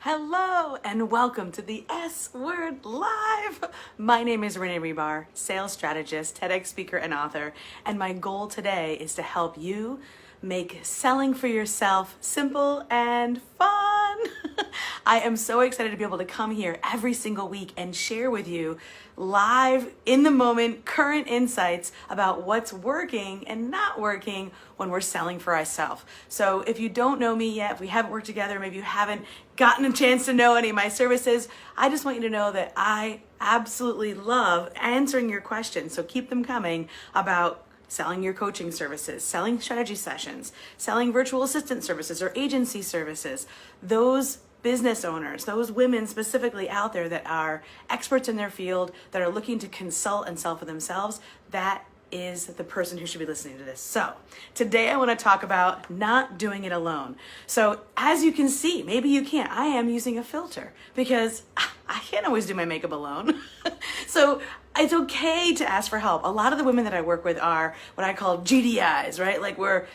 Hello and welcome to the S Word Live. My name is Renee Rebar, sales strategist, TEDx speaker, and author, and my goal today is to help you make selling for yourself simple and fun. I am so excited to be able to come here every single week and share with you live, in the moment, current insights about what's working and not working when we're selling for ourselves. So if you don't know me yet, if we haven't worked together, maybe you haven't gotten a chance to know any of my services, I just want you to know that I absolutely love answering your questions. So keep them coming about selling your coaching services, selling strategy sessions, selling virtual assistant services or agency services. Those business owners, those women specifically out there that are experts in their field, that are looking to consult and sell for themselves, that is the person who should be listening to this. So today I want to talk about not doing it alone. So as you can see, maybe you can't, I am using a filter because I can't always do my makeup alone. So it's okay to ask for help. A lot of the women that I work with are what I call GDIs, right? Like we're,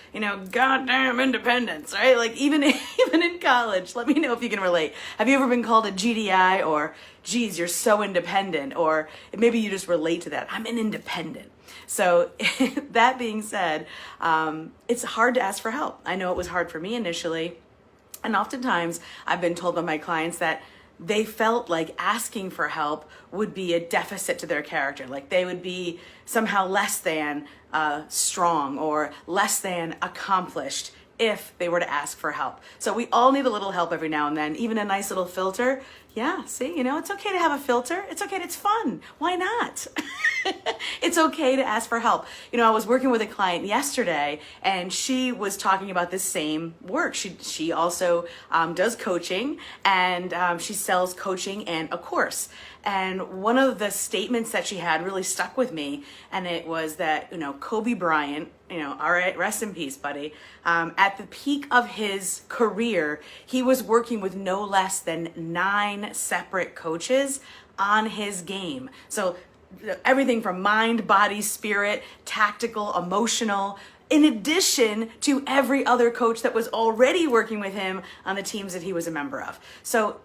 goddamn independents, right? Like even in college, let me know if you can relate. Have you ever been called a GDI or, geez, you're so independent? Or maybe you just relate to that. I'm an independent. So that being said, it's hard to ask for help. I know it was hard for me initially. And oftentimes I've been told by my clients that they felt like asking for help would be a deficit to their character. Like they would be somehow less than strong or less than accomplished if they were to ask for help. So we all need a little help every now and then, even a nice little filter. Yeah, see, it's okay to have a filter. It's okay, it's fun. Why not? It's okay to ask for help. I was working with a client yesterday and she was talking about this same work. She also does coaching and she sells coaching and a course. And one of the statements that she had really stuck with me, and it was that, Kobe Bryant, all right, rest in peace, buddy. At the peak of his career, he was working with no less than 9 separate coaches on his game. So everything from mind, body, spirit, tactical, emotional, in addition to every other coach that was already working with him on the teams that he was a member of. So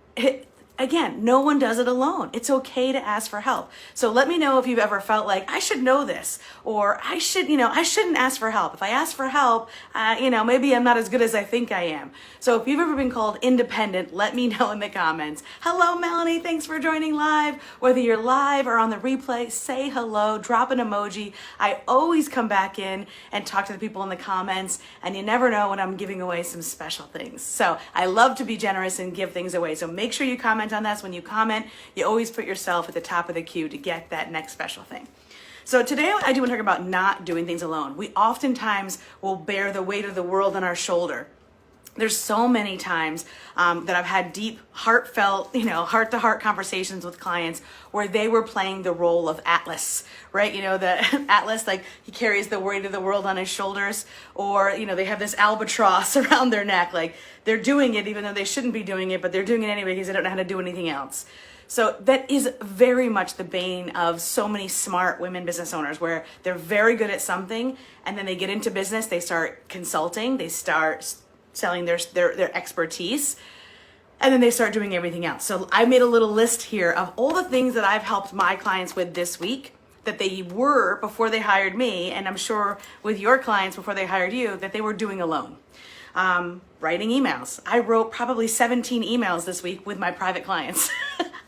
again, no one does it alone. It's okay to ask for help. So let me know if you've ever felt like I should know this, or I shouldn't ask for help. If I ask for help, maybe I'm not as good as I think I am. So if you've ever been called independent, let me know in the comments. Hello, Melanie. Thanks for joining live. Whether you're live or on the replay, say hello, drop an emoji. I always come back in and talk to the people in the comments, and you never know when I'm giving away some special things. So I love to be generous and give things away. So make sure you comment on that. So when you comment, you always put yourself at the top of the queue to get that next special thing. So today I do want to talk about not doing things alone. We oftentimes will bear the weight of the world on our shoulder. There's so many times that I've had deep, heartfelt, heart-to-heart conversations with clients where they were playing the role of Atlas, right? The Atlas, like he carries the weight of the world on his shoulders, or, they have this albatross around their neck, like they're doing it even though they shouldn't be doing it, but they're doing it anyway because they don't know how to do anything else. So that is very much the bane of so many smart women business owners, where they're very good at something and then they get into business, they start consulting, they start selling their expertise, and then they start doing everything else. So I made a little list here of all the things that I've helped my clients with this week that they were before they hired me, and I'm sure with your clients before they hired you, that they were doing alone. Writing emails. I wrote probably 17 emails this week with my private clients.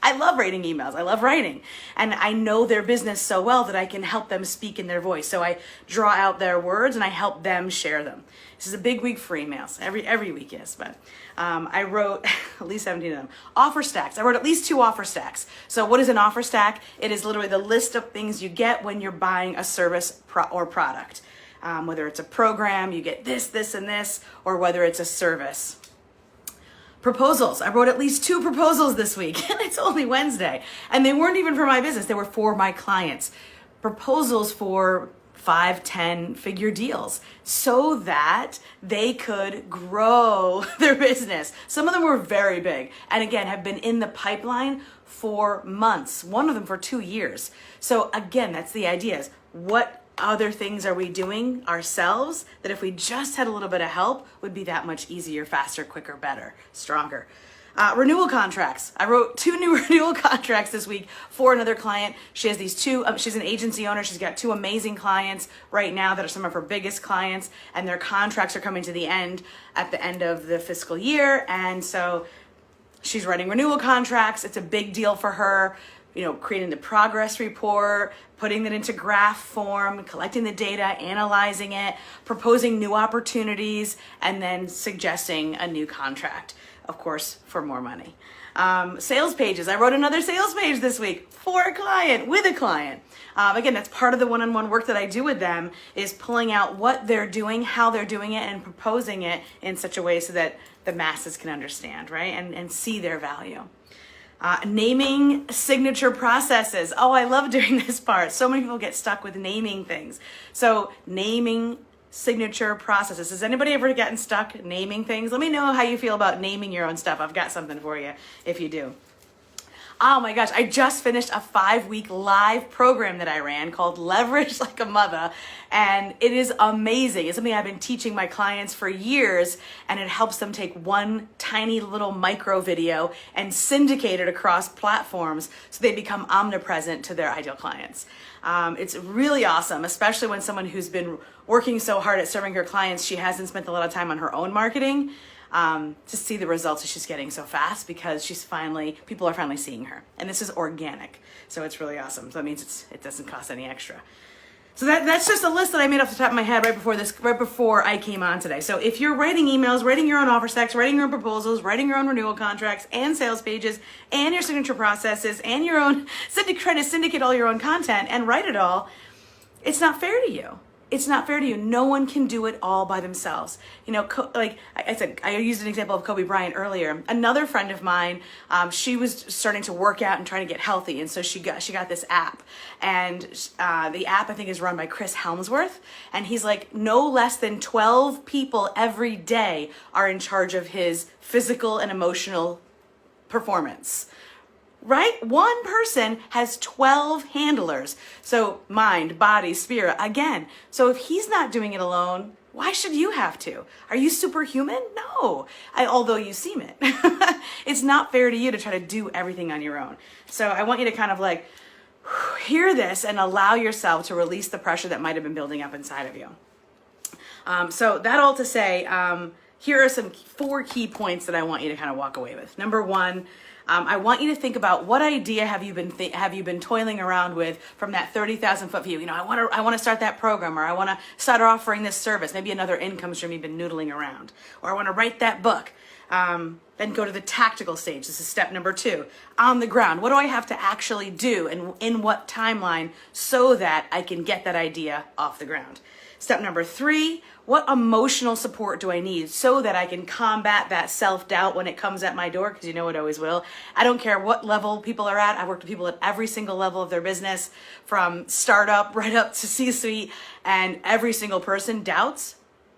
I love writing emails. I love writing. And I know their business so well that I can help them speak in their voice. So I draw out their words and I help them share them. This is a big week for emails. Every week is, but I wrote at least 17 of them. Offer stacks. I wrote at least 2 offer stacks. So what is an offer stack? It is literally the list of things you get when you're buying a service or product. Whether it's a program, you get this, this, and this, or whether it's a service. Proposals. I wrote at least 2 proposals this week, and it's only Wednesday. And they weren't even for my business. They were for my clients. Proposals for 5, 10 figure deals so that they could grow their business. Some of them were very big, and again, have been in the pipeline for months. One of them for 2 years. So again, that's the idea, is what other things are we doing ourselves that if we just had a little bit of help would be that much easier, faster, quicker, better, stronger. Renewal contracts. I wrote 2 new renewal contracts this week for another client. She has these 2, she's an agency owner. She's got 2 amazing clients right now that are some of her biggest clients, and their contracts are coming to the end at the end of the fiscal year. And so she's writing renewal contracts. It's a big deal for her, creating the progress report, putting it into graph form, collecting the data, analyzing it, proposing new opportunities, and then suggesting a new contract, of course, for more money. Sales pages. I wrote another sales page this week for a client, with a client. Again, that's part of the one-on-one work that I do with them, is pulling out what they're doing, how they're doing it, and proposing it in such a way so that the masses can understand, right? And see their value. Naming signature processes. Oh, I love doing this part. So many people get stuck with naming things. So naming signature processes. Has anybody ever gotten stuck naming things? Let me know how you feel about naming your own stuff. I've got something for you if you do. Oh my gosh, I just finished a 5-week live program that I ran called Leverage Like a Mother, and it is amazing. It's something I've been teaching my clients for years, and it helps them take one tiny little micro video and syndicate it across platforms so they become omnipresent to their ideal clients. It's really awesome, especially when someone who's been working so hard at serving her clients, she hasn't spent a lot of time on her own marketing. To see the results that she's getting so fast, because people are finally seeing her, and this is organic, so it's really awesome. So that means it doesn't cost any extra. So that's just a list that I made off the top of my head right before I came on today. So if you're writing emails, writing your own offer stacks, writing your own proposals, writing your own renewal contracts and sales pages and your signature processes and your own trying to syndicate all your own content and write it all, it's not fair to you. It's not fair to you. No one can do it all by themselves. Like I said, I used an example of Kobe Bryant earlier. Another friend of mine, she was starting to work out and trying to get healthy, and so she got this app, and the app I think is run by Chris Helmsworth, and he's like, no less than 12 people every day are in charge of his physical and emotional performance. Right? One person has 12 handlers. So mind, body, spirit, again. So if he's not doing it alone, why should you have to? Are you superhuman? No. Although you seem it. It's not fair to you to try to do everything on your own. So I want you to kind of like hear this and allow yourself to release the pressure that might have been building up inside of you. So that all to say, here are some 4 key points that I want you to kind of walk away with. Number 1, I want you to think about what idea have you been toiling around with from that 30,000 foot view. I want to start that program, or I want to start offering this service, maybe another income stream you've been noodling around, or I want to write that book. Then go to the tactical stage. This is step number 2. On the ground, what do I have to actually do, and in what timeline, so that I can get that idea off the ground? Step number 3, what emotional support do I need so that I can combat that self-doubt when it comes at my door? Because you know it always will. I don't care what level people are at. I've worked with people at every single level of their business, from startup right up to C-suite, and every single person doubts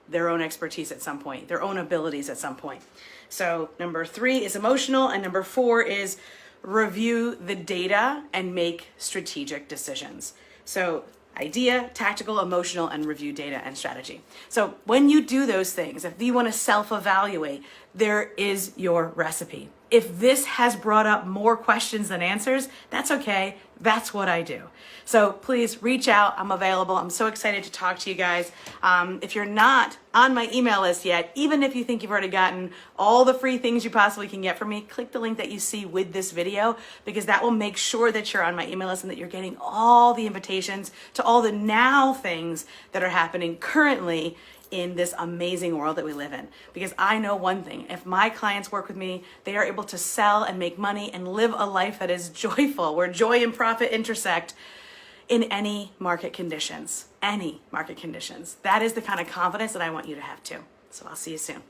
their own expertise at some point, their own abilities at some point. So number 3 is emotional, and number 4 is review the data and make strategic decisions. So idea, tactical, emotional, and review data and strategy. So when you do those things, if you want to self-evaluate, there is your recipe. If this has brought up more questions than answers, that's okay. That's what I do. So please reach out. I'm available. I'm so excited to talk to you guys. If you're not on my email list yet, even if you think you've already gotten all the free things you possibly can get from me, click the link that you see with this video, because that will make sure that you're on my email list and that you're getting all the invitations to all the now things that are happening currently in this amazing world that we live in. Because I know one thing, if my clients work with me, they are able to sell and make money and live a life that is joyful, where joy and profit intersect in any market conditions. Any market conditions. That is the kind of confidence that I want you to have too. So I'll see you soon.